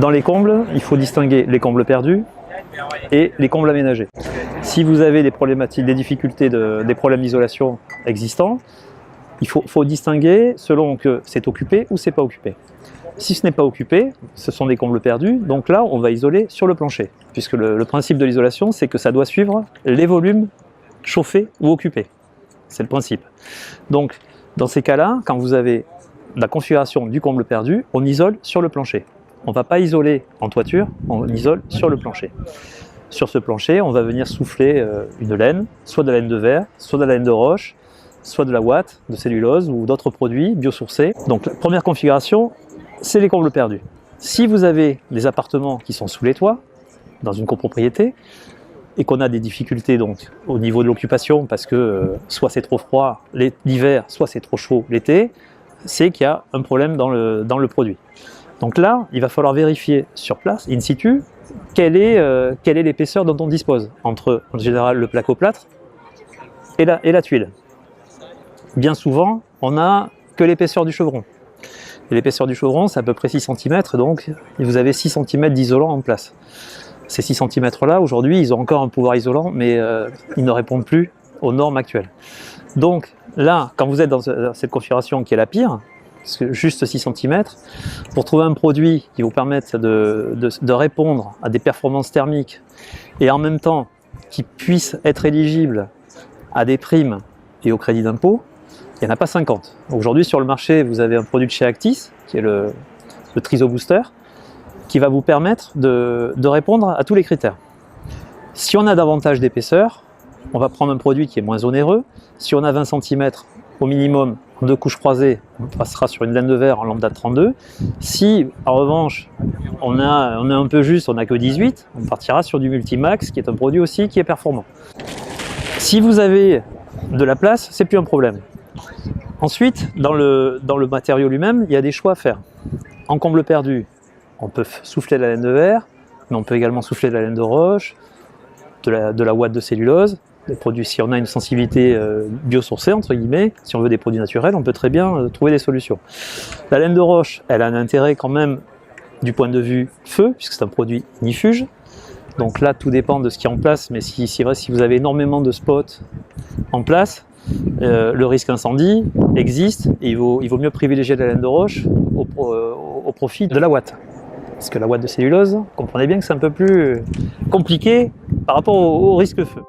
Dans les combles, il faut distinguer les combles perdus et les combles aménagés. Si vous avez des problématiques, des difficultés, des problèmes d'isolation existants, il faut distinguer selon que c'est occupé ou c'est pas occupé. Si ce n'est pas occupé, ce sont des combles perdus, donc là on va isoler sur le plancher, puisque le principe de l'isolation c'est que ça doit suivre les volumes chauffés ou occupés. C'est le principe. Donc dans ces cas-là, quand vous avez la configuration du comble perdu, on isole sur le plancher. On ne va pas isoler en toiture, on isole sur le plancher. Sur ce plancher, on va venir souffler une laine, soit de la laine de verre, soit de la laine de roche, soit de la ouate, de cellulose ou d'autres produits biosourcés. Donc la première configuration, c'est les combles perdus. Si vous avez des appartements qui sont sous les toits, dans une copropriété, et qu'on a des difficultés donc au niveau de l'occupation, parce que soit c'est trop froid l'hiver, soit c'est trop chaud l'été, c'est qu'il y a un problème dans le produit. Donc là, il va falloir vérifier sur place, in situ, quelle est l'épaisseur dont on dispose entre, en général, le placo-plâtre et la tuile. Bien souvent, on n'a que l'épaisseur du chevron. L'épaisseur du chevron, c'est à peu près 6 cm, donc vous avez 6 cm d'isolant en place. Ces 6 cm là, aujourd'hui, ils ont encore un pouvoir isolant, mais ils ne répondent plus aux normes actuelles. Donc là, quand vous êtes dans cette configuration qui est la pire, juste 6 cm, pour trouver un produit qui vous permette de répondre à des performances thermiques et en même temps qui puisse être éligible à des primes et au crédit d'impôt, il n'y en a pas 50. Aujourd'hui sur le marché, vous avez un produit de chez Actis, qui est le Triso Booster, qui va vous permettre de répondre à tous les critères. Si on a davantage d'épaisseur, on va prendre un produit qui est moins onéreux. Si on a 20 cm au minimum, en 2 couches croisées, on passera sur une laine de verre en lambda de 32. Si en revanche on est un peu juste, on n'a que 18, on partira sur du Multimax, qui est un produit aussi qui est performant. Si vous avez de la place, c'est plus un problème. Ensuite, dans le matériau lui-même, il y a des choix à faire. En comble perdu, on peut souffler de la laine de verre, mais on peut également souffler de la laine de roche, de la ouate de cellulose. Des produits, si on a une sensibilité biosourcée, entre guillemets, si on veut des produits naturels, on peut très bien trouver des solutions. La laine de roche, elle a un intérêt quand même du point de vue feu, puisque c'est un produit ignifuge. Donc là, tout dépend de ce qui est en place, mais si vous avez énormément de spots en place, le risque incendie existe et il vaut mieux privilégier la laine de roche au profit de la ouate. Parce que la ouate de cellulose, comprenez bien que c'est un peu plus compliqué par rapport au risque feu.